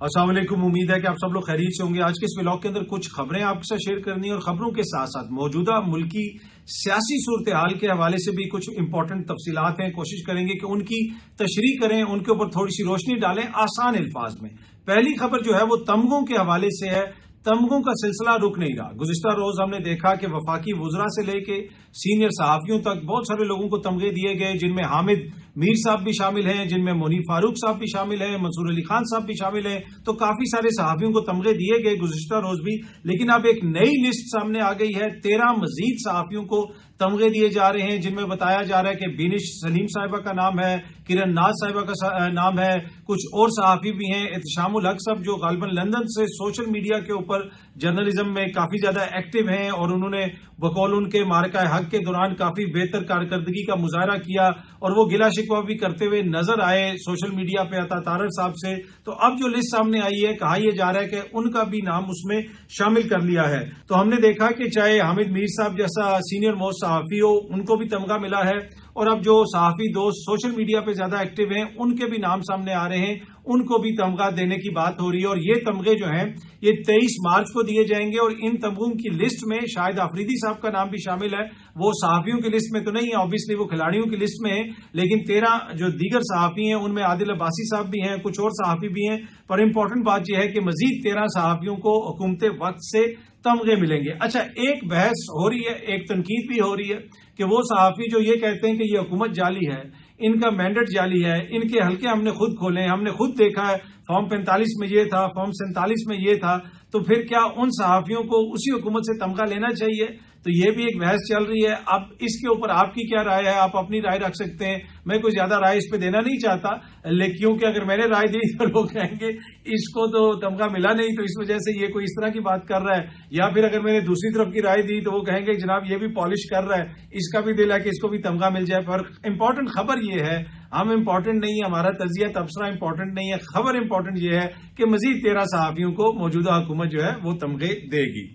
السلام علیکم، امید ہے کہ آپ سب لوگ خیریت سے ہوں گے۔ آج کے اس ولاگ کے اندر کچھ خبریں آپ کے ساتھ شیئر کرنی ہے اور خبروں کے ساتھ ساتھ موجودہ ملکی سیاسی صورتحال کے حوالے سے بھی کچھ امپورٹنٹ تفصیلات ہیں، کوشش کریں گے کہ ان کی تشریح کریں، ان کے اوپر تھوڑی سی روشنی ڈالیں آسان الفاظ میں۔ پہلی خبر جو ہے وہ تمغوں کے حوالے سے ہے۔ تمغوں کا سلسلہ رک نہیں رہا۔ گزشتہ روز ہم نے دیکھا کہ وفاقی وزراء سے لے کے سینئر صحافیوں تک بہت سارے لوگوں کو تمغے دیے گئے، جن میں حامد میر صاحب بھی شامل ہیں، جن میں منیر فاروق صاحب بھی شامل ہیں، منصور علی خان صاحب بھی شامل ہیں۔ تو کافی سارے صحافیوں کو تمغے دیے گئے گزشتہ روز بھی، لیکن اب ایک نئی لسٹ سامنے آ گئی ہے۔ 13 مزید صحافیوں کو تمغے دیے جا رہے ہیں، جن میں بتایا جا رہا ہے کہ بینش سلیم صاحبہ کا نام ہے، کرن ناز صاحبہ کا نام ہے، کچھ اور صحافی بھی ہیں، احتشام الحق صاحب جو غالباً لندن سے سوشل میڈیا کے اوپر جرنلزم میں کافی زیادہ ایکٹیو ہیں اور انہوں نے بقول ان کے معرکہ حق کے دوران کافی بہتر کارکردگی کا مظاہرہ کیا اور وہ گلہ شکوہ بھی کرتے ہوئے نظر آئے سوشل میڈیا پہ عطا طارق صاحب سے۔ تو اب جو لسٹ سامنے آئی ہے، کہا یہ جا رہا ہے کہ ان کا بھی نام اس میں شامل کر لیا ہے۔ تو ہم نے دیکھا کہ چاہے حامد میر صاحب جیسا سینئر موسٹ صحافی ہو، ان کو بھی تمغہ ملا ہے، اور اب جو صحافی دوست سوشل میڈیا پہ زیادہ ایکٹیو ہیں ان کے بھی نام سامنے آ رہے ہیں، ان کو بھی تمغہ دینے کی بات ہو رہی ہے۔ اور یہ تمغے جو ہیں یہ 23 مارچ کو دیے جائیں گے، اور ان تمغوں کی لسٹ میں شاہد آفریدی صاحب کا نام بھی شامل ہے۔ وہ صحافیوں کی لسٹ میں تو نہیں ہے، اوبیسلی وہ کھلاڑیوں کی لسٹ میں ہے، لیکن 13 جو دیگر صحافی ہیں ان میں عادل عباسی صاحب بھی ہیں، کچھ اور صحافی بھی ہیں۔ پر امپورٹنٹ بات یہ ہے کہ مزید 13 صحافیوں کو حکومت وقت سے تمغے ملیں گے۔ اچھا، ایک بحث ہو رہی ہے، ایک تنقید بھی ہو رہی ہے کہ وہ صحافی جو یہ کہتے ہیں کہ یہ حکومت جعلی ہے، ان کا مینڈیٹ جعلی ہے، ان کے حلقے ہم نے خود کھولے ہیں، ہم نے خود دیکھا ہے، فارم 45 میں یہ تھا، فارم 47 میں یہ تھا، تو پھر کیا ان صحافیوں کو اسی حکومت سے تمغہ لینا چاہیے؟ تو یہ بھی ایک بحث چل رہی ہے۔ اب اس کے اوپر آپ کی کیا رائے ہے؟ آپ اپنی رائے رکھ سکتے ہیں۔ میں کوئی زیادہ رائے اس پہ دینا نہیں چاہتا، لیکن کیونکہ اگر میں نے رائے دی تو لوگ کہیں گے اس کو تو تمغہ ملا نہیں، تو اس وجہ سے یہ کوئی اس طرح کی بات کر رہا ہے، یا پھر اگر میں نے دوسری طرف کی رائے دی تو وہ کہیں گے جناب یہ بھی پالش کر رہا ہے، اس کا بھی دل ہے کہ اس کو بھی تمغہ مل جائے۔ پر امپورٹنٹ خبر یہ ہے، ہم امپورٹنٹ نہیں ہے، ہمارا تجزیہ تبصرہ امپورٹنٹ نہیں ہے، خبر امپورٹنٹ یہ ہے کہ مزید 13 صحافیوں کو موجودہ حکومت جو ہے وہ تمغے دے گی۔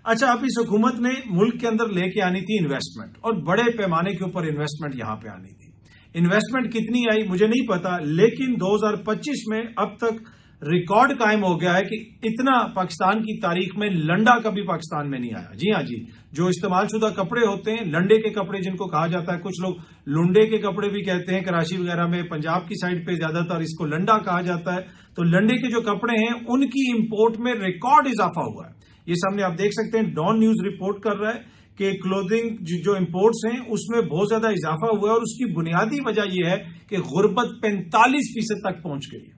اچھا، اب اس حکومت نے ملک کے اندر لے کے آنی تھی انویسٹمنٹ، اور بڑے پیمانے کے اوپر انویسٹمنٹ یہاں پہ آنی تھی۔ انویسٹمنٹ کتنی آئی مجھے نہیں پتا، لیکن 2025 میں اب تک ریکارڈ قائم ہو گیا ہے کہ اتنا پاکستان کی تاریخ میں لنڈا کبھی پاکستان میں نہیں آیا۔ جی ہاں جی، جو استعمال شدہ کپڑے ہوتے ہیں، لنڈے کے کپڑے جن کو کہا جاتا ہے، کچھ لوگ لنڈے کے کپڑے بھی کہتے ہیں، کراچی وغیرہ میں پنجاب کی سائڈ پہ زیادہ تر اس کو لنڈا کہا جاتا ہے۔ تو لنڈے کے جو کپڑے ہیں ان کی امپورٹ میں ریکارڈ اضافہ ہوا ہے۔ یہ سامنے آپ دیکھ سکتے ہیں، ڈان نیوز رپورٹ کر رہا ہے کہ کلودنگ جو امپورٹس ہیں اس میں بہت زیادہ اضافہ ہوا ہے، اور اس کی بنیادی وجہ یہ ہے کہ غربت 45% تک پہنچ گئی ہے۔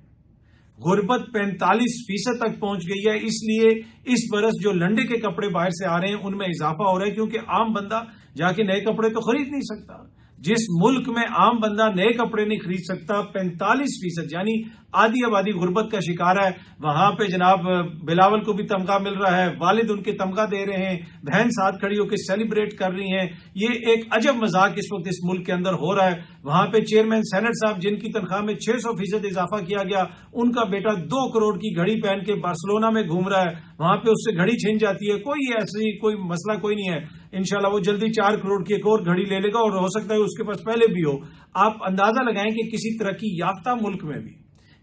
غربت 45% تک پہنچ گئی ہے، اس لیے اس برس جو لنڈے کے کپڑے باہر سے آ رہے ہیں ان میں اضافہ ہو رہا ہے، کیونکہ عام بندہ جا کے نئے کپڑے تو خرید نہیں سکتا۔ جس ملک میں عام بندہ نئے کپڑے نہیں خرید سکتا، 45% یعنی آدھی آبادی غربت کا شکار ہے، وہاں پہ جناب بلاول کو بھی تمغہ مل رہا ہے، والد ان کے تمغہ دے رہے ہیں، بہن ساتھ کھڑی ہو کے سیلیبریٹ کر رہی ہیں۔ یہ ایک عجب مذاق اس وقت اس ملک کے اندر ہو رہا ہے۔ وہاں پہ چیئرمین سینٹ صاحب جن کی تنخواہ میں 600% اضافہ کیا گیا، ان کا بیٹا 2 کروڑ کی گھڑی پہن کے بارسلونا میں گھوم رہا ہے، وہاں پہ اس سے گھڑی چھن جاتی ہے، کوئی ایسی کوئی مسئلہ کوئی نہیں ہے، انشاءاللہ وہ جلدی 4 کروڑ کی ایک اور گھڑی لے لے گا، اور ہو سکتا ہے اس کے پاس پہلے بھی ہو۔ آپ اندازہ لگائیں کہ کسی ترقی یافتہ ملک میں بھی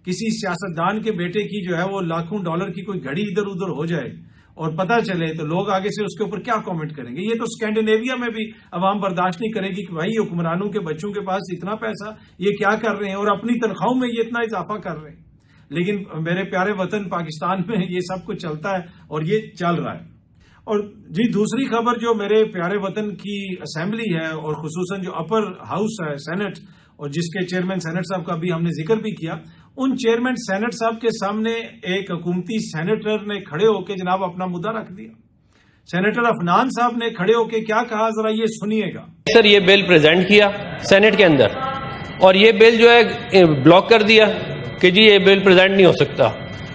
کسی سیاستدان کے بیٹے کی جو ہے وہ لاکھوں ڈالر کی کوئی گھڑی ادھر ادھر ہو جائے اور پتہ چلے تو لوگ آگے سے اس کے اوپر کیا کامنٹ کریں گے۔ یہ تو اسکینڈینیویا میں بھی عوام برداشت نہیں کرے گی کہ بھائی حکمرانوں کے بچوں کے پاس اتنا پیسہ، یہ کیا کر رہے ہیں، اور اپنی تنخواہوں میں یہ اتنا اضافہ کر رہے ہیں۔ لیکن میرے پیارے وطن پاکستان میں یہ سب کچھ چلتا ہے اور یہ چل رہا ہے۔ اور جی دوسری خبر جو میرے پیارے وطن کی اسمبلی ہے، اور خصوصاً جو اپر ہاؤس ہے سینٹ، اور جس کے چیئرمین سینٹ صاحب کا بھی ہم نے ذکر بھی کیا، ان چیئرمین سینٹ صاحب کے سامنے ایک حکومتی سینیٹر نے کھڑے ہو کے جناب اپنا مدعا رکھ دیا۔ سینیٹر عفنان صاحب نے کھڑے ہو کے کیا کہا، ذرا یہ سنیے گا۔ سر یہ بل پریزنٹ کیا سینٹ کے اندر، اور یہ بل جو ہے بلاک کر دیا کہ جی یہ بل پریزنٹ نہیں ہو سکتا،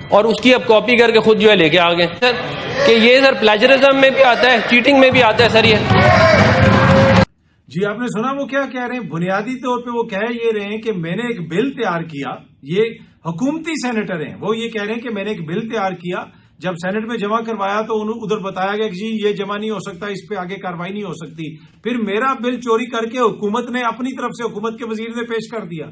اور اس کی اب کاپی کر کے خود جو ہے لے کے آ گئے سر کہ یہ سر پلیجرزم میں بھی آتا ہے، چیٹنگ میں بھی آتا ہے سر یہ۔ جی آپ نے سنا وہ کیا کہہ رہے ہیں؟ بنیادی طور پہ وہ کہہ یہ رہے ہیں کہ میں نے ایک بل تیار کیا، یہ حکومتی سینیٹر ہیں، وہ یہ کہہ رہے ہیں کہ میں نے ایک بل تیار کیا، جب سینٹ میں جمع کروایا تو ادھر بتایا گیا کہ جی یہ جمع نہیں ہو سکتا، اس پہ آگے کاروائی نہیں ہو سکتی، پھر میرا بل چوری کر کے حکومت نے اپنی طرف سے حکومت کے وزیر نے پیش کر دیا،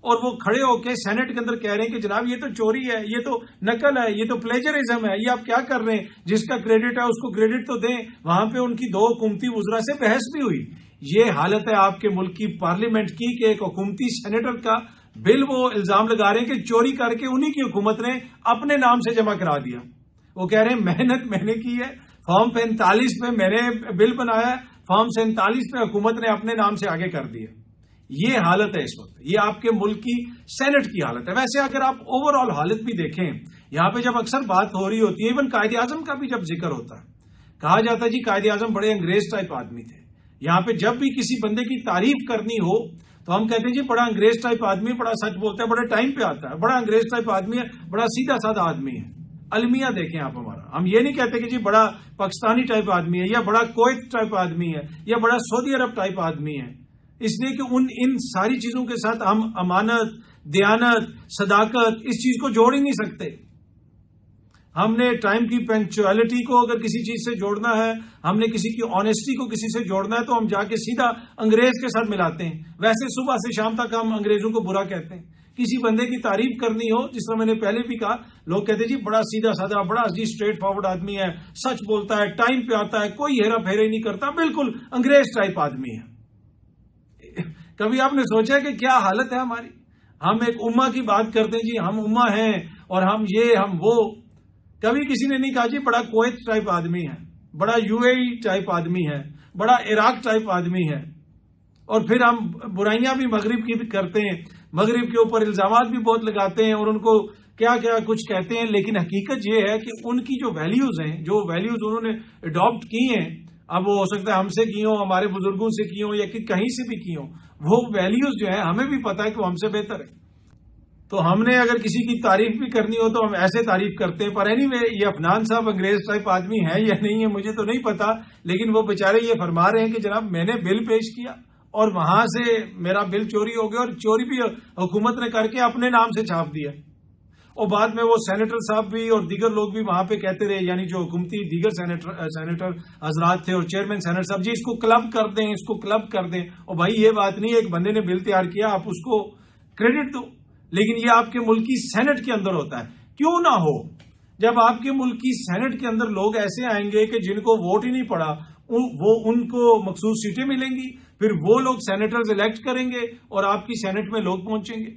اور وہ کھڑے ہو کے سینٹ کے اندر کہہ رہے ہیں کہ جناب یہ تو چوری ہے، یہ تو نقل ہے، یہ تو پلیجرزم ہے، یہ آپ کیا کر رہے ہیں؟ جس کا کریڈٹ ہے اس کو کریڈٹ تو دیں۔ وہاں پہ ان کی 2 حکومتی وزراء سے بحث بھی ہوئی۔ یہ حالت ہے آپ کے ملک کی پارلیمنٹ کی کہ ایک حکومتی سینیٹر کا بل وہ الزام لگا رہے ہیں کہ چوری کر کے انہی کی حکومت نے اپنے نام سے جمع کرا دیا۔ وہ کہہ رہے ہیں محنت میں نے کی ہے، فارم 45 پہ میں نے بل بنایا ہے، فارم 47 پہ حکومت نے اپنے نام سے آگے کر دیا۔ یہ حالت ہے اس وقت، یہ آپ کے ملک کی سینٹ کی حالت ہے۔ ویسے اگر آپ اوور آل حالت بھی دیکھیں، یہاں پہ جب اکثر بات ہو رہی ہوتی ہے، ایون قائد اعظم کا بھی جب ذکر ہوتا ہے، کہا جاتا ہے جی قائد اعظم بڑے انگریز ٹائپ آدمی تھے۔ یہاں پہ جب بھی کسی بندے کی تعریف کرنی ہو تو ہم کہتے ہیں جی بڑا انگریز ٹائپ آدمی، بڑا سچ بولتا ہے، بڑے ٹائم پہ آتا ہے، بڑا انگریز ٹائپ آدمی ہے، بڑا سیدھا سادہ آدمی ہے۔ المیہ دیکھیں آپ ہمارا، ہم یہ نہیں کہتے کہ جی بڑا پاکستانی ٹائپ آدمی ہے یا بڑا کویت ٹائپ آدمی ہے یا بڑا سعودی عرب ٹائپ آدمی ہے، اس لیے کہ ان ساری چیزوں کے ساتھ ہم امانت، دیانت، صداقت اس چیز کو جوڑ ہی نہیں سکتے۔ ہم نے ٹائم کی پنکچوئلٹی کو اگر کسی چیز سے جوڑنا ہے، ہم نے کسی کی آنےسٹی کو کسی سے جوڑنا ہے تو ہم جا کے سیدھا انگریز کے ساتھ ملاتے ہیں۔ ویسے صبح سے شام تک ہم انگریزوں کو برا کہتے ہیں۔ کسی بندے کی تعریف کرنی ہو، جس طرح میں نے پہلے بھی کہا، لوگ کہتے ہیں جی بڑا سیدھا سادہ، بڑا جی اسٹریٹ فارورڈ آدمی ہے، سچ بولتا ہے، ٹائم پہ آتا ہے، کوئی ہیرا پھیرے نہیں کرتا، بالکل انگریز ٹائپ آدمی ہے۔ کبھی آپ نے سوچا کہ کیا حالت ہے ہماری؟ ہم ایک امہ کی بات کرتے ہیں، جی ہم امہ ہیں اور ہم یہ ہم وہ۔ کبھی کسی نے نہیں کہا جی بڑا کویت ٹائپ آدمی ہے، بڑا UAE ٹائپ آدمی ہے، بڑا عراق ٹائپ آدمی ہے۔ اور پھر ہم برائیاں بھی مغرب کی بھی کرتے ہیں، مغرب کے اوپر الزامات بھی بہت لگاتے ہیں اور ان کو کیا کیا کچھ کہتے ہیں، لیکن حقیقت یہ ہے کہ ان کی جو ویلیوز ہیں، جو ویلیوز انہوں نے اڈاپٹ کی ہیں، اب وہ ہو سکتا ہے ہم سے کی ہوں، ہمارے بزرگوں سے کی ہوں یا کہیں سے بھی کی ہوں، وہ ویلیوز جو ہیں ہمیں بھی پتا ہے کہ وہ ہم سے بہتر ہے۔ تو ہم نے اگر کسی کی تعریف بھی کرنی ہو تو ہم ایسے تعریف کرتے ہیں۔ پر اینی وے یہ عفنان صاحب انگریز ٹائپ آدمی ہے یا نہیں ہے مجھے تو نہیں پتا، لیکن وہ بیچارے یہ فرما رہے ہیں کہ جناب میں نے بل پیش کیا اور وہاں سے میرا بل چوری ہو گیا، اور چوری بھی حکومت نے کر کے اپنے نام سے چھاپ دیا۔ اور بعد میں وہ سینیٹر صاحب بھی اور دیگر لوگ بھی وہاں پہ کہتے رہے، یعنی جو حکومتی دیگر سینیٹر حضرات تھے اور چیئرمین سینیٹ صاحب، جی اس کو کلب کر دیں، اس کو کلب کر دیں۔ اور بھائی یہ بات نہیں، ایک بندے نے بل تیار کیا، آپ اس کو کریڈٹ دو، لیکن یہ آپ کے ملک کی سینٹ کے اندر ہوتا ہے۔ کیوں نہ ہو؟ جب آپ کے ملک کی سینٹ کے اندر لوگ ایسے آئیں گے کہ جن کو ووٹ ہی نہیں پڑا، وہ ان کو مخصوص سیٹیں ملیں گی، پھر وہ لوگ سینیٹرز الیکٹ کریں گے اور آپ کی سینٹ میں لوگ پہنچیں گے۔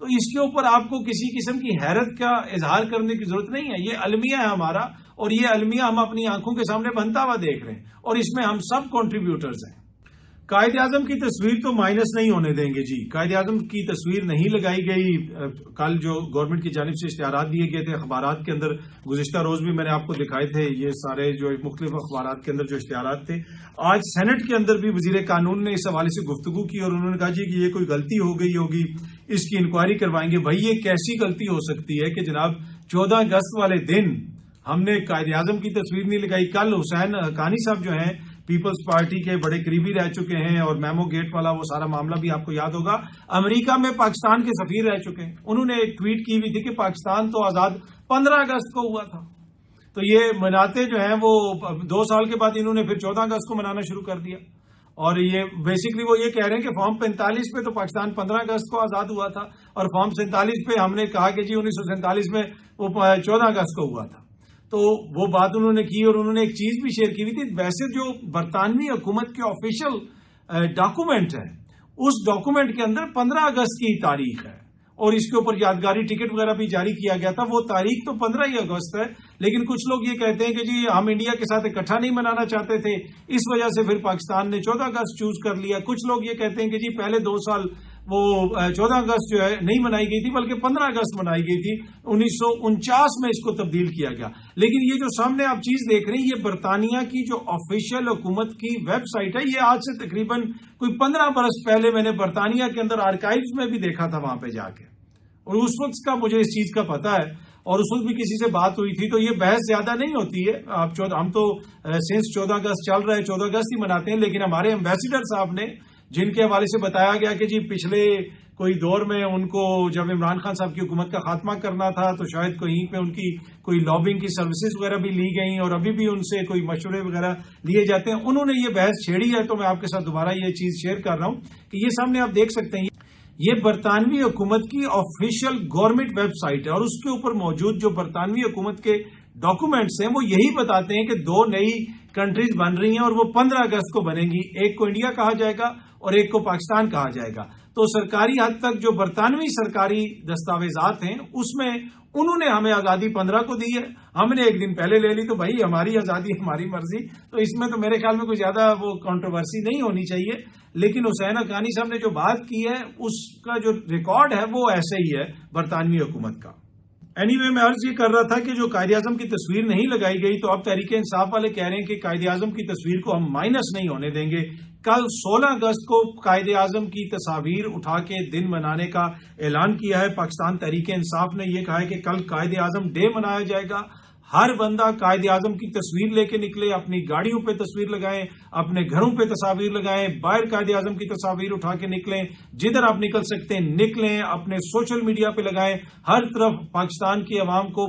تو اس کے اوپر آپ کو کسی قسم کی حیرت کا اظہار کرنے کی ضرورت نہیں ہے۔ یہ المیہ ہے ہمارا، اور یہ المیہ ہم اپنی آنکھوں کے سامنے بنتا ہوا دیکھ رہے ہیں، اور اس میں ہم سب کنٹریبیوٹرز ہیں۔ قائد اعظم کی تصویر تو مائنس نہیں ہونے دیں گے جی، قائد اعظم کی تصویر نہیں لگائی گئی۔ کل جو گورنمنٹ کی جانب سے اشتہارات دیے گئے تھے اخبارات کے اندر، گزشتہ روز بھی میں نے آپ کو دکھائے تھے یہ سارے جو مختلف اخبارات کے اندر جو اشتہارات تھے۔ آج سینٹ کے اندر بھی وزیر قانون نے اس حوالے سے گفتگو کی اور انہوں نے کہا جی کہ یہ کوئی غلطی ہو گئی ہوگی، اس کی انکوائری کروائیں گے۔ بھائی یہ کیسی غلطی ہو سکتی ہے کہ جناب 14 اگست والے دن ہم نے قائد اعظم کی تصویر نہیں لگائی۔ کل حسین حقانی صاحب جو ہیں پیپلز پارٹی کے بڑے قریبی رہ چکے ہیں، اور میمو گیٹ والا وہ سارا معاملہ بھی آپ کو یاد ہوگا، امریکہ میں پاکستان کے سفیر رہ چکے ہیں۔ انہوں نے ایک ٹویٹ کی ہوئی تھی کہ پاکستان تو آزاد 15 اگست کو ہوا تھا۔ تو یہ مناتے جو ہیں وہ 2 سال کے بعد انہوں نے پھر 14 اگست کو منانا شروع کر دیا، اور یہ بیسکلی وہ یہ کہہ رہے ہیں کہ فارم 45 پہ تو پاکستان 15 اگست کو آزاد ہوا تھا، اور فارم 47 پہ ہم نے کہا کہ جی 1947 میں وہ 14 اگست کو ہوا تھا۔ تو وہ بات انہوں نے کی، اور انہوں نے ایک چیز بھی شیئر کی ہوئی تھی۔ ویسے جو برطانوی حکومت کے آفیشیل ڈاکومنٹ ہے، اس ڈاکومنٹ کے اندر 15 اگست کی تاریخ ہے، اور اس کے اوپر یادگاری ٹکٹ وغیرہ بھی جاری کیا گیا تھا۔ وہ تاریخ تو 15 ہی اگست ہے، لیکن کچھ لوگ یہ کہتے ہیں کہ جی ہم انڈیا کے ساتھ اکٹھا نہیں منانا چاہتے تھے، اس وجہ سے پھر پاکستان نے 14 اگست چوز کر لیا۔ کچھ لوگ یہ کہتے ہیں کہ جی پہلے 2 سال وہ 14 اگست جو ہے نہیں منائی گئی تھی، بلکہ 15 اگست منائی گئی تھی، 1949 میں اس کو تبدیل کیا گیا۔ لیکن یہ جو سامنے آپ چیز دیکھ رہے ہیں، یہ برطانیہ کی جو آفیشیل حکومت کی ویب سائٹ ہے، یہ آج سے تقریباً کوئی 15 برس پہلے میں نے برطانیہ کے اندر آرکائیوز میں بھی دیکھا تھا، وہاں پہ جا کے، اور اس وقت کا مجھے اس چیز کا پتا ہے، اور اس وقت بھی کسی سے بات ہوئی تھی۔ تو یہ بحث زیادہ نہیں ہوتی ہے، ہم تو سنس 14 اگست چل رہا ہے، 14 اگست ہی مناتے ہیں، لیکن ہمارے ایمبیسیڈر صاحب نے، جن کے حوالے سے بتایا گیا کہ جی پچھلے کوئی دور میں ان کو جب عمران خان صاحب کی حکومت کا خاتمہ کرنا تھا تو شاید کہیں پہ ان کی کوئی لابنگ کی سروسز وغیرہ بھی لی گئیں، اور ابھی بھی ان سے کوئی مشورے وغیرہ لیے جاتے ہیں۔ انہوں نے یہ بحث چھیڑی ہے، تو میں آپ کے ساتھ دوبارہ یہ چیز شیئر کر رہا ہوں کہ یہ سامنے آپ دیکھ سکتے ہیں، یہ برطانوی حکومت کی آفیشیل گورنمنٹ ویب سائٹ ہے اور اس کے اوپر موجود جو برطانوی حکومت کے ڈاکومنٹس ہیں وہ یہی بتاتے ہیں کہ 2 نئی کنٹریز بن رہی ہیں اور وہ 15 اگست کو بنیں گی. ایک کو انڈیا کہا جائے گا اور ایک کو پاکستان کہا جائے گا. تو سرکاری حد تک جو برطانوی سرکاری دستاویزات ہیں اس میں انہوں نے ہمیں آزادی 15 کو دی ہے, ہم نے ایک دن پہلے لے لی, تو بھائی ہماری آزادی ہماری مرضی. تو اس میں تو میرے خیال میں کوئی زیادہ وہ کنٹروورسی نہیں ہونی چاہیے. لیکن حسین حقانی صاحب نے جو بات کی ہے اس کا جو ریکارڈ ہے وہ ایسے ہی ہے برطانوی حکومت کا. اینی میں عرض یہ کر رہا تھا کہ جو قائد اعظم کی تصویر نہیں لگائی گئی تو اب تحریک انصاف والے کہہ رہے ہیں کہ قائد اعظم کی تصویر کو ہم مائنس نہیں ہونے دیں گے. کل 16 اگست کو قائد اعظم کی تصاویر اٹھا کے دن منانے کا اعلان کیا ہے. پاکستان تحریک انصاف نے یہ کہا ہے کہ کل قائد اعظم ڈے منایا جائے گا. ہر بندہ قائد اعظم کی تصویر لے کے نکلے, اپنی گاڑیوں پہ تصویر لگائیں, اپنے گھروں پہ تصاویر لگائیں, باہر قائد اعظم کی تصاویر اٹھا کے نکلیں, جدھر آپ نکل سکتے ہیں نکلیں, اپنے سوشل میڈیا پہ لگائیں. ہر طرف پاکستان کی عوام کو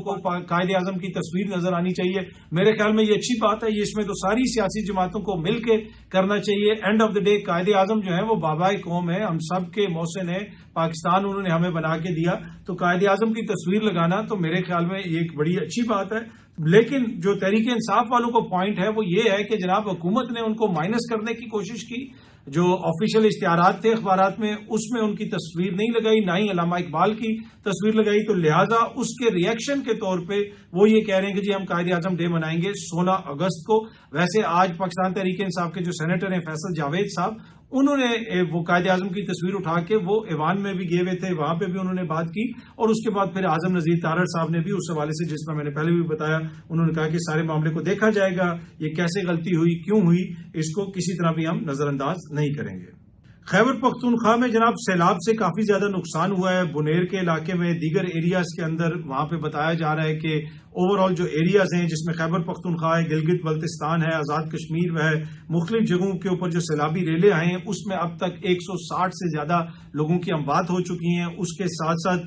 قائد اعظم کی تصویر نظر آنی چاہیے. میرے خیال میں یہ اچھی بات ہے, یہ اس میں تو ساری سیاسی جماعتوں کو مل کے کرنا چاہیے. And of the day Quaid Azam جو ہے وہ بابائے قوم ہے, ہم سب کے محسن ہے, پاکستان انہوں نے ہمیں بنا کے دیا. تو قائد اعظم کی تصویر لگانا تو میرے خیال میں یہ ایک بڑی اچھی بات ہے. لیکن جو تحریک انصاف والوں کو پوائنٹ ہے وہ یہ ہے کہ جناب حکومت نے ان کو مائنس کرنے کی کوشش کی. جو آفیشیل اشتہارات تھے اخبارات میں اس میں ان کی تصویر نہیں لگائی, نہ ہی علامہ اقبال کی تصویر لگائی. تو لہذا اس کے ریئیکشن کے طور پہ وہ یہ کہہ رہے ہیں کہ جی ہم قائد اعظم ڈے منائیں گے 16 اگست کو. ویسے آج پاکستان تحریک انصاف کے جو سینیٹر ہیں فیصل جاوید صاحب, انہوں نے وہ قائد اعظم کی تصویر اٹھا کے وہ ایوان میں بھی گئے ہوئے تھے, وہاں پہ بھی انہوں نے بات کی. اور اس کے بعد پھر اعظم نذیر تارڑ صاحب نے بھی اس حوالے سے, جس میں نے پہلے بھی بتایا, انہوں نے کہا کہ سارے معاملے کو دیکھا جائے گا, یہ کیسے غلطی ہوئی, کیوں ہوئی, اس کو کسی طرح بھی ہم نظر انداز نہیں کریں گے. خیبر پختونخوا میں جناب سیلاب سے کافی زیادہ نقصان ہوا ہے. بنیر کے علاقے میں, دیگر ایریاز کے اندر وہاں پہ بتایا جا رہا ہے کہ اوور آل جو ایریاز ہیں جس میں خیبر پختونخوا ہے, گلگت بلتستان ہے, آزاد کشمیر ہے, مختلف جگہوں کے اوپر جو سیلابی ریلیں آئے ہیں اس میں اب تک 160 سے زیادہ لوگوں کی اموات ہو چکی ہیں. اس کے ساتھ ساتھ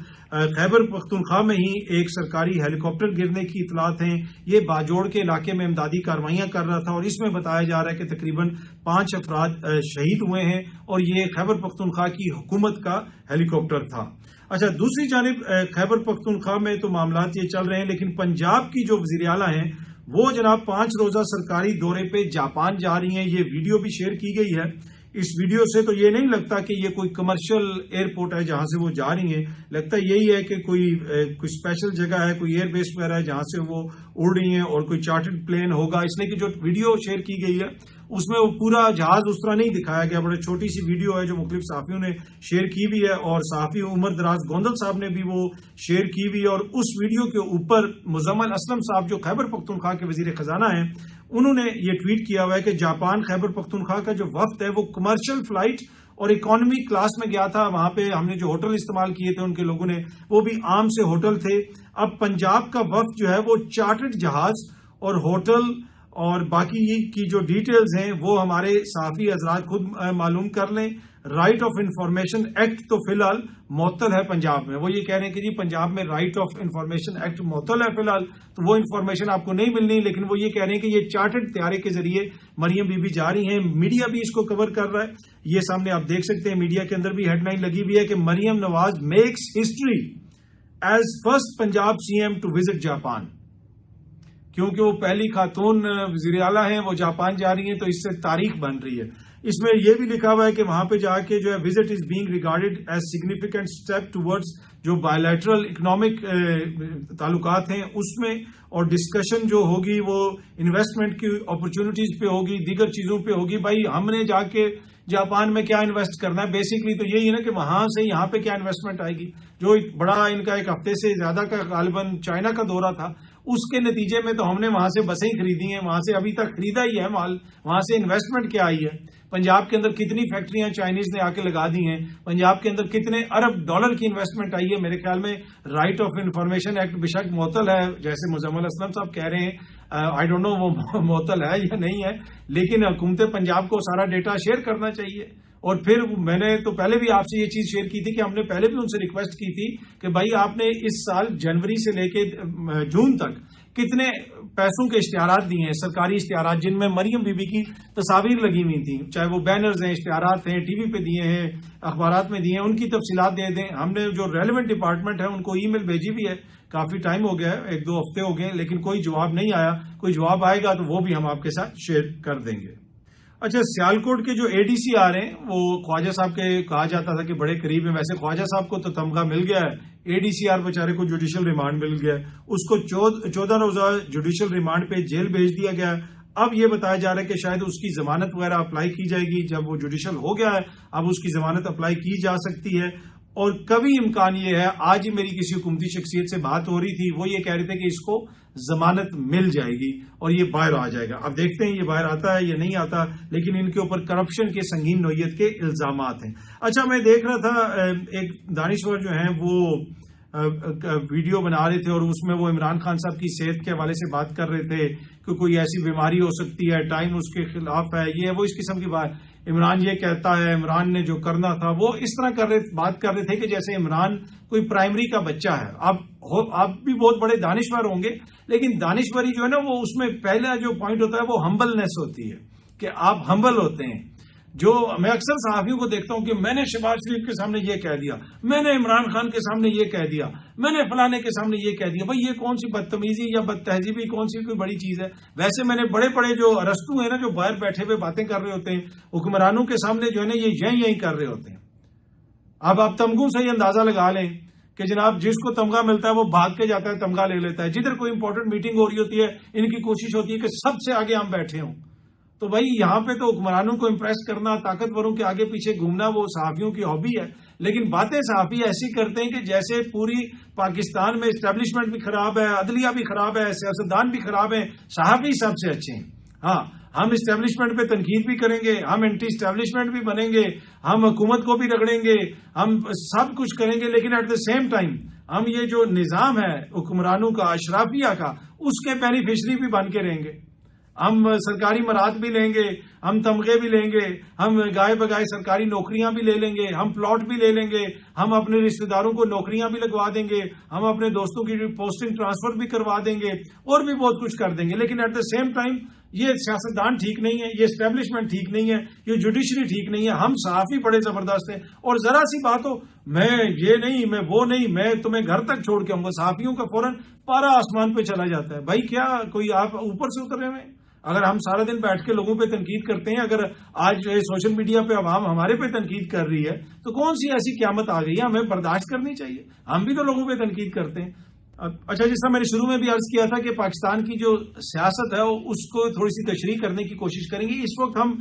خیبر پختونخوا میں ہی ایک سرکاری ہیلی کاپٹر گرنے کی اطلاعات ہیں. یہ باجوڑ کے علاقے میں امدادی کارروائیاں کر رہا تھا اور اس میں بتایا جا رہا ہے کہ تقریباً 5 افراد شہید ہوئے ہیں اور یہ خیبر پختونخوا کی حکومت کا ہیلی کاپٹر تھا. اچھا, دوسری جانب خیبر پختونخوا میں تو معاملات یہ چل رہے ہیں, لیکن پنجاب کی جو وزیر اعلیٰ ہیں وہ جناب 5 روزہ سرکاری دورے پہ جاپان جا رہی ہیں. یہ ویڈیو بھی شیئر کی گئی ہے. اس ویڈیو سے تو یہ نہیں لگتا کہ یہ کوئی کمرشل ایئرپورٹ ہے جہاں سے وہ جا رہی ہیں, لگتا یہی ہے کہ کوئی اسپیشل جگہ ہے, کوئی ایئر بیس وغیرہ ہے جہاں سے وہ اڑ رہی ہیں اور کوئی چارٹرڈ پلین ہوگا. اس لیے کہ جو ویڈیو شیئر کی گئی ہے اس میں وہ پورا جہاز اس طرح نہیں دکھایا گیا, بڑے چھوٹی سی ویڈیو ہے جو مختلف صحافیوں نے شیئر کی بھی ہے, اور صحافی عمر دراز گوندل صاحب نے بھی وہ شیئر کی بھی ہے. اور اس ویڈیو کے اوپر مزمل اسلم صاحب جو خیبر پختونخوا کے وزیر خزانہ ہیں انہوں نے یہ ٹویٹ کیا ہوا ہے کہ جاپان خیبر پختونخوا کا جو وفد ہے وہ کمرشل فلائٹ اور اکانومی کلاس میں گیا تھا. وہاں پہ ہم نے جو ہوٹل استعمال کیے تھے ان کے لوگوں نے وہ بھی عام سے ہوٹل تھے. اب پنجاب کا وفد جو ہے وہ چارٹرڈ جہاز اور ہوٹل اور باقی کی جو ڈیٹیلز ہیں وہ ہمارے صحافی حضرات خود معلوم کر لیں. رائٹ آف انفارمیشن ایکٹ تو فی الحال معطل ہے پنجاب میں. وہ یہ کہہ رہے ہیں کہ جی پنجاب میں رائٹ آف انفارمیشن ایکٹ معطل ہے فی الحال, تو وہ انفارمیشن آپ کو نہیں ملنی. لیکن وہ یہ کہہ رہے ہیں کہ یہ چارٹرڈ طیارے کے ذریعے مریم بی بی جا رہی ہیں. میڈیا بھی اس کو کور کر رہا ہے, یہ سامنے آپ دیکھ سکتے ہیں. میڈیا کے اندر بھی ہیڈ لائن لگی ہوئی ہے کہ Maryam Nawaz makes history as first Punjab C M to visit Japan. کیونکہ وہ پہلی خاتون وزیر اعلیٰ ہیں, وہ جاپان جا رہی ہیں, تو اس سے تاریخ بن رہی ہے. اس میں یہ بھی لکھا ہوا ہے کہ وہاں پہ جا کے جو ہے visit is being regarded as significant step towards جو بائیلیٹرل اکنامک تعلقات ہیں اس میں, اور ڈسکشن جو ہوگی وہ انویسٹمنٹ کی اپرچونٹیز پہ ہوگی, دیگر چیزوں پہ ہوگی. بھائی ہم نے جا کے جاپان میں کیا انویسٹ کرنا ہے, بیسکلی تو یہی ہے نا کہ وہاں سے یہاں پہ کیا انویسٹمنٹ آئے گی. جو بڑا ان کا 1 ہفتے سے زیادہ کا غالباً چائنا کا دورہ تھا, اس کے نتیجے میں تو ہم نے وہاں سے بسیں خریدی ہیں, وہاں سے ابھی تک خریدا ہی ہے مال, وہاں سے انویسٹمنٹ کیا آئی ہے. پنجاب کے اندر کتنی فیکٹریاں چائنیز نے آ کے لگا دی ہیں, پنجاب کے اندر کتنے ارب ڈالر کی انویسٹمنٹ آئی ہے. میرے خیال میں رائٹ آف انفارمیشن ایکٹ بے شک معطل ہے جیسے مزمل اسلم صاحب کہہ رہے ہیں. آئی ڈونٹ نو وہ معطل ہے یا نہیں ہے, لیکن حکومت پنجاب کو سارا ڈیٹا شیئر کرنا چاہیے. اور پھر میں نے تو پہلے بھی آپ سے یہ چیز شیئر کی تھی کہ ہم نے پہلے بھی ان سے ریکویسٹ کی تھی کہ بھائی آپ نے اس سال جنوری سے لے کے جون تک کتنے پیسوں کے اشتہارات دیے ہیں، سرکاری اشتہارات جن میں مریم بی بی کی تصاویر لگی ہوئی تھیں، چاہے وہ بینرز ہیں، اشتہارات ہیں، ٹی وی پہ دیے ہیں، اخبارات میں دیے ہیں، ان کی تفصیلات دے دیں. ہم نے جو ریلیونٹ ڈپارٹمنٹ ہے ان کو ای میل بھیجی بھی ہے، کافی ٹائم ہو گیا ہے، 1-2 ہفتے ہو گئے، لیکن کوئی جواب نہیں آیا. کوئی جواب آئے گا تو وہ بھی ہم آپ کے ساتھ شیئر کر دیں گے. اچھا، سیالکوٹ کے جو اے ڈی سی آ رہے ہیں وہ خواجہ صاحب کے کہا جاتا تھا کہ بڑے قریب ہیں. ویسے خواجہ صاحب کو تو تمغہ مل گیا ہے، اے ڈی سی آر بیچارے کو جوڈیشل ریمانڈ مل گیا ہے، اس کو 14 روزہ جوڈیشل ریمانڈ پہ جیل بھیج دیا گیا ہے. اب یہ بتایا جا رہا ہے کہ شاید اس کی ضمانت وغیرہ اپلائی کی جائے گی. جب وہ جوڈیشل ہو گیا ہے اب اس کی ضمانت اپلائی کی جا سکتی ہے. اور کبھی امکان یہ ہے، آج ہی میری کسی حکومتی شخصیت سے بات ہو رہی تھی، وہ یہ کہہ رہے تھے کہ اس کو ضمانت مل جائے گی اور یہ باہر آ جائے گا. اب دیکھتے ہیں یہ باہر آتا ہے یا نہیں آتا، لیکن ان کے اوپر کرپشن کے سنگین نوعیت کے الزامات ہیں. اچھا، میں دیکھ رہا تھا ایک دانشور جو ہیں وہ ویڈیو بنا رہے تھے اور اس میں وہ عمران خان صاحب کی صحت کے حوالے سے بات کر رہے تھے کہ کوئی ایسی بیماری ہو سکتی ہے، ٹائم اس کے خلاف ہے، یہ وہ اس قسم کی بات. عمران یہ کہتا ہے، عمران نے جو کرنا تھا وہ اس طرح بات کر رہے تھے کہ جیسے عمران کوئی پرائمری کا بچہ ہے. آپ بھی بہت بڑے دانشور ہوں گے، لیکن دانشوری جو ہے نا وہ اس میں پہلا جو پوائنٹ ہوتا ہے وہ ہمبلنس ہوتی ہے کہ آپ ہمبل ہوتے ہیں. جو میں اکثر صحافیوں کو دیکھتا ہوں کہ میں نے شہباز شریف کے سامنے یہ کہہ دیا، میں نے عمران خان کے سامنے یہ کہہ دیا، میں نے فلانے کے سامنے یہ کہہ دیا. بھائی یہ کون سی بدتمیزی یا بد تہذیبی، کون سی کوئی بڑی چیز ہے؟ ویسے میں نے بڑے بڑے جو ارسطو ہیں نا، جو باہر بیٹھے ہوئے باتیں کر رہے ہوتے ہیں حکمرانوں کے سامنے، جو ہے نا یہ یہی کر رہے ہوتے ہیں. اب آپ تمغوں سے یہ اندازہ لگا لیں کہ جناب جس کو تمغہ ملتا ہے وہ بھاگ کے جاتا ہے، تمغہ لے لیتا ہے. جدھر کوئی امپورٹنٹ میٹنگ ہو رہی ہوتی ہے ان کی کوشش ہوتی ہے کہ سب سے آگے ہم بیٹھے ہوں. تو بھائی یہاں پہ تو حکمرانوں کو امپریس کرنا، طاقتوروں کے آگے پیچھے گھومنا وہ صحافیوں کی ہابی ہے. لیکن باتیں صحافی ایسی کرتے ہیں کہ جیسے پوری پاکستان میں اسٹیبلشمنٹ بھی خراب ہے، عدلیہ بھی خراب ہے، سیاستدان بھی خراب ہیں، صحافی سب سے اچھے ہیں. ہاں، ہم اسٹیبلشمنٹ پہ تنقید بھی کریں گے، ہم اینٹی اسٹیبلشمنٹ بھی بنیں گے، ہم حکومت کو بھی رگڑیں گے، ہم سب کچھ کریں گے، لیکن ایٹ دا سیم ٹائم ہم یہ جو نظام ہے حکمرانوں کا، اشرافیہ کا، اس کے بینیفیشری بھی بن کے رہیں گے. ہم سرکاری مراد بھی لیں گے، ہم تمغے بھی لیں گے، ہم گائے بگائے سرکاری نوکریاں بھی لے لیں گے، ہم پلاٹ بھی لے لیں گے، ہم اپنے رشتہ داروں کو نوکریاں بھی لگوا دیں گے، ہم اپنے دوستوں کی پوسٹنگ ٹرانسفر بھی کروا دیں گے، اور بھی بہت کچھ کر دیں گے. لیکن ایٹ دا سیم ٹائم یہ سیاستدان ٹھیک نہیں ہے، یہ اسٹیبلشمنٹ ٹھیک نہیں ہے، یہ جوڈیشری ٹھیک نہیں ہے. ہم صحافی بڑے زبردست ہیں، اور ذرا سی بات ہو، میں یہ نہیں، میں وہ نہیں، میں تمہیں گھر تک چھوڑ کے آؤں گا، صحافیوں کا فوراً پارا آسمان پہ چلا جاتا ہے. بھائی کیا کوئی آپ اوپر سے اتر رہے ہیں؟ اگر ہم سارا دن بیٹھ کے لوگوں پہ تنقید کرتے ہیں، اگر آج جو ہے سوشل میڈیا پہ عوام ہمارے پہ تنقید کر رہی ہے تو کون سی ایسی قیامت آ گئی ہے؟ ہمیں برداشت کرنی چاہیے. ہم بھی تو لوگوں پہ تنقید کرتے ہیں. اچھا، جس طرح میں نے شروع میں بھی عرض کیا تھا کہ پاکستان کی جو سیاست ہے اس کو تھوڑی سی تشریح کرنے کی کوشش کریں گے. اس وقت ہم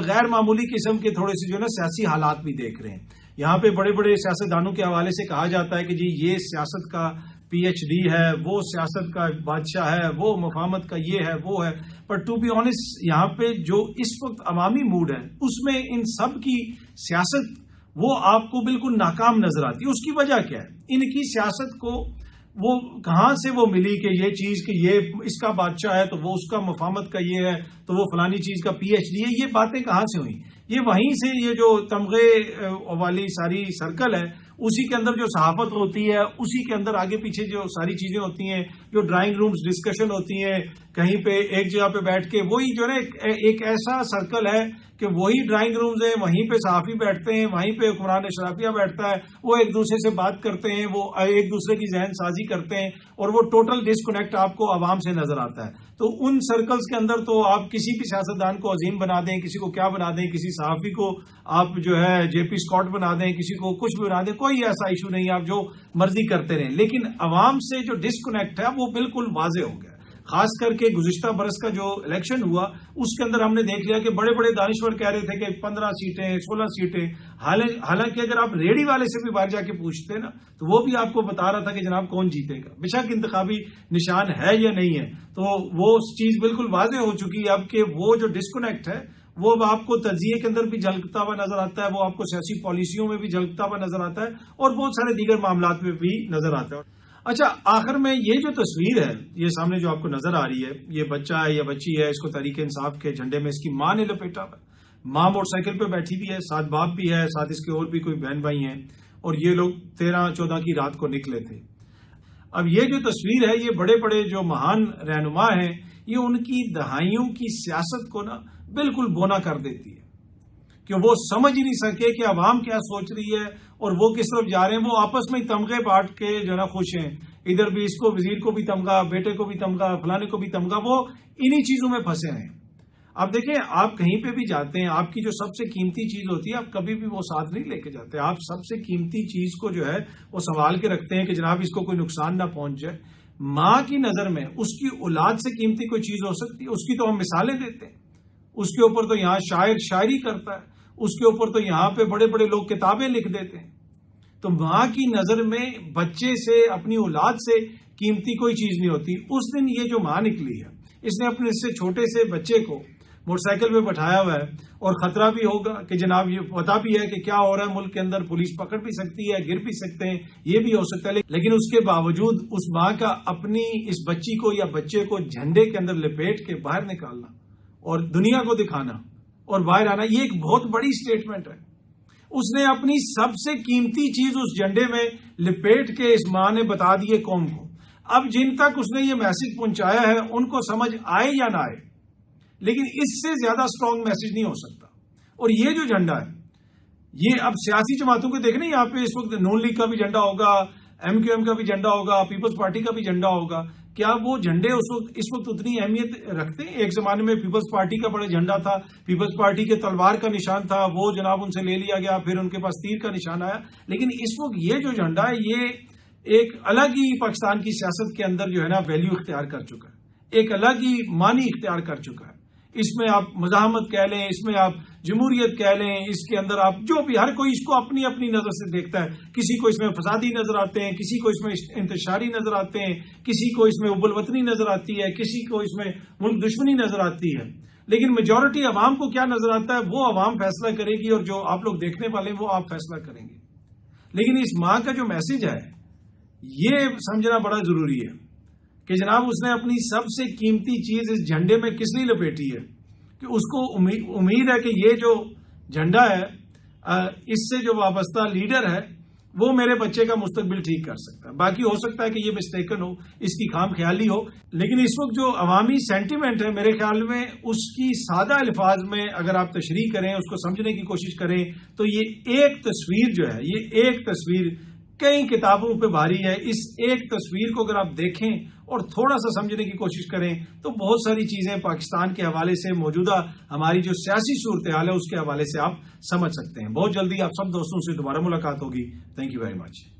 غیر معمولی قسم کے تھوڑے سے جو ہے نا سیاسی حالات بھی دیکھ رہے ہیں. یہاں پہ بڑے بڑے سیاستدانوں کے حوالے سے کہا جاتا ہے کہ جی یہ سیاست کا پی ایچ ڈی ہے، وہ سیاست کا بادشاہ ہے، وہ مفاہمت کا یہ ہے، وہ ہے. پر ٹو بی آنےسٹ یہاں پہ جو اس وقت عوامی موڈ ہے اس میں ان سب کی سیاست وہ آپ کو بالکل ناکام نظر آتی ہے. اس کی وجہ کیا ہے؟ ان کی سیاست کو وہ کہاں سے وہ ملی کہ یہ چیز کہ یہ اس کا بادشاہ ہے تو وہ اس کا مفاہمت کا یہ ہے تو وہ فلانی چیز کا پی ایچ ڈی ہے. یہ باتیں کہاں سے ہوئیں؟ یہ وہیں سے یہ جو تمغے والی ساری سرکل ہے اسی کے اندر جو صحافت ہوتی ہے، اسی کے اندر آگے پیچھے جو ساری چیزیں ہوتی ہیں، جو ڈرائنگ رومز ڈسکشن ہوتی ہیں، کہیں پہ ایک جگہ پہ بیٹھ کے، وہی جو ہے نا ایک ایسا سرکل ہے کہ وہی ڈرائنگ رومز ہیں، وہیں پہ صحافی بیٹھتے ہیں، وہیں پہ حکمران اشرافیہ بیٹھتا ہے، وہ ایک دوسرے سے بات کرتے ہیں، وہ ایک دوسرے کی ذہن سازی کرتے ہیں، اور وہ ٹوٹل ڈسکنیکٹ آپ کو عوام سے نظر آتا ہے. تو ان سرکلز کے اندر تو آپ کسی بھی سیاستدان کو عظیم بنا دیں، کسی کو کیا بنا دیں، کسی صحافی کو آپ جو ہے جے پی اسکاٹ بنا دیں، کسی کو کچھ بھی بنا دیں، کوئی ایسا ایشو نہیں ہے، آپ جو مرضی کرتے رہیں. لیکن عوام سے جو ڈسکنیکٹ ہے وہ بالکل واضح ہو گیا. خاص کر کے گزشتہ برس کا جو الیکشن ہوا اس کے اندر ہم نے دیکھ لیا کہ بڑے بڑے دانشور کہہ رہے تھے کہ 15 سیٹیں 16 سیٹیں، حالانکہ اگر آپ ریڈی والے سے بھی باہر جا کے پوچھتے نا تو وہ بھی آپ کو بتا رہا تھا کہ جناب کون جیتے گا، بے شک انتخابی نشان ہے یا نہیں ہے. تو وہ چیز بالکل واضح ہو چکی ہے اب کہ وہ جو ڈسکنیکٹ ہے وہ آپ کو تجزیے کے اندر بھی جھلکتا ہوا نظر آتا ہے، وہ آپ کو سیاسی پالیسیوں میں بھی جھلکتا ہوا نظر آتا ہے، اور بہت سارے دیگر معاملات میں بھی نظر آتا ہے. اچھا، آخر میں یہ جو تصویر ہے یہ سامنے جو آپ کو نظر آ رہی ہے، یہ بچہ ہے یا بچی ہے، اس کو تحریک انصاف کے جھنڈے میں اس کی ماں نے لپیٹا ہوا ہے. ماں موٹر سائیکل پہ بیٹھی بھی ہے، ساتھ باپ بھی ہے، ساتھ اس کے اور بھی کوئی بہن بھائی ہیں، اور یہ لوگ 13-14 کی رات کو نکلے تھے۔ اب یہ جو تصویر ہے، یہ بڑے بڑے جو مہان رہنما ہیں، یہ ان کی دہائیوں کی سیاست کو نا بالکل بونا کر دیتی ہے کہ وہ سمجھ ہی نہیں سکے کہ عوام کیا سوچ رہی ہے اور وہ کس طرف جا رہے ہیں۔ وہ آپس میں تمغے بانٹ کے جو نا خوش ہیں، ادھر بھی اس کو وزیر کو بھی تمغہ، بیٹے کو بھی تمغہ، فلانے کو بھی تمغہ، وہ انہی چیزوں میں پھنسے ہیں۔ اب دیکھیں، آپ کہیں پہ بھی جاتے ہیں، آپ کی جو سب سے قیمتی چیز ہوتی ہے، آپ کبھی بھی وہ ساتھ نہیں لے کے جاتے۔ آپ سب سے قیمتی چیز کو جو ہے وہ سنبھال کے رکھتے ہیں کہ جناب اس کو کوئی نقصان نہ پہنچ جائے۔ ماں کی نظر میں اس کی اولاد سے قیمتی کوئی چیز ہو سکتی ہے؟ اس کی تو ہم مثالیں دیتے ہیں، اس کے اوپر تو یہاں شاعر شاعری کرتا ہے، اس کے اوپر تو یہاں پہ بڑے بڑے لوگ کتابیں لکھ دیتے ہیں۔ تو ماں کی نظر میں بچے سے، اپنی اولاد سے قیمتی کوئی چیز نہیں ہوتی۔ اس دن یہ جو ماں نکلی ہے، اس نے اپنے سے چھوٹے سے بچے کو موٹر سائیکل پہ بٹھایا ہوا ہے، اور خطرہ بھی ہوگا کہ جناب یہ پتا بھی ہے کہ کیا ہو رہا ہے ملک کے اندر، پولیس پکڑ بھی سکتی ہے، گر بھی سکتے ہیں، یہ بھی ہو سکتا ہے، لیکن اس کے باوجود اس ماں کا اپنی اس بچی کو یا بچے کو جھنڈے کے اندر لپیٹ کے باہر نکالنا اور دنیا کو دکھانا اور باہر آنا، یہ ایک بہت بڑی سٹیٹمنٹ ہے۔ اس نے اپنی سب سے قیمتی چیز اس جھنڈے میں لپیٹ کے اس ماں نے بتا دیے قوم کو۔ اب جن تک اس نے یہ میسج پہنچایا ہے، ان کو سمجھ آئے یا نہ آئے، لیکن اس سے زیادہ سٹرونگ میسج نہیں ہو سکتا۔ اور یہ جو جھنڈا ہے، یہ اب سیاسی جماعتوں کو دیکھنا، یہاں پہ اس وقت نون لیگ کا بھی جھنڈا ہوگا، ایم کیو ایم کا بھی جھنڈا ہوگا، پیپلز پارٹی کا بھی جھنڈا ہوگا۔ کیا وہ جھنڈے اس وقت اتنی اہمیت رکھتے ہیں؟ ایک زمانے میں پیپلز پارٹی کا بڑا جھنڈا تھا، پیپلز پارٹی کے تلوار کا نشان تھا، وہ جناب ان سے لے لیا گیا، پھر ان کے پاس تیر کا نشان آیا۔ لیکن اس وقت یہ جو جھنڈا ہے، یہ ایک الگ ہی پاکستان کی سیاست کے اندر جو ہے نا ویلیو اختیار کر چکا ہے، ایک الگ ہی معنی اختیار کر چکا ہے۔ اس میں آپ مزاحمت کہہ لیں، اس میں آپ جمہوریت کہہ لیں، اس کے اندر آپ جو بھی، ہر کوئی اس کو اپنی اپنی نظر سے دیکھتا ہے۔ کسی کو اس میں فسادی نظر آتے ہیں، کسی کو اس میں انتشاری نظر آتے ہیں، کسی کو اس میں حب الوطنی نظر آتی ہے، کسی کو اس میں ملک دشمنی نظر آتی ہے۔ لیکن میجورٹی عوام کو کیا نظر آتا ہے، وہ عوام فیصلہ کرے گی، اور جو آپ لوگ دیکھنے والے ہیں وہ آپ فیصلہ کریں گے۔ لیکن اس ماں کا جو میسج ہے، یہ سمجھنا بڑا ضروری ہے کہ جناب اس نے اپنی سب سے قیمتی چیز اس جھنڈے میں کس لیے لپیٹی ہے، کہ اس کو امید ہے کہ یہ جو جھنڈا ہے، اس سے جو وابستہ لیڈر ہے، وہ میرے بچے کا مستقبل ٹھیک کر سکتا ہے۔ باقی ہو سکتا ہے کہ یہ مسٹیکن ہو، اس کی خام خیالی ہو، لیکن اس وقت جو عوامی سینٹیمنٹ ہے، میرے خیال میں اس کی سادہ الفاظ میں اگر آپ تشریح کریں، اس کو سمجھنے کی کوشش کریں، تو یہ ایک تصویر جو ہے، یہ ایک تصویر کئی کتابوں پہ بھاری ہے۔ اس ایک تصویر کو اگر آپ دیکھیں اور تھوڑا سا سمجھنے کی کوشش کریں، تو بہت ساری چیزیں پاکستان کے حوالے سے، موجودہ ہماری جو سیاسی صورتحال ہے اس کے حوالے سے آپ سمجھ سکتے ہیں۔ بہت جلدی آپ سب دوستوں سے دوبارہ ملاقات ہوگی۔ Thank you very much.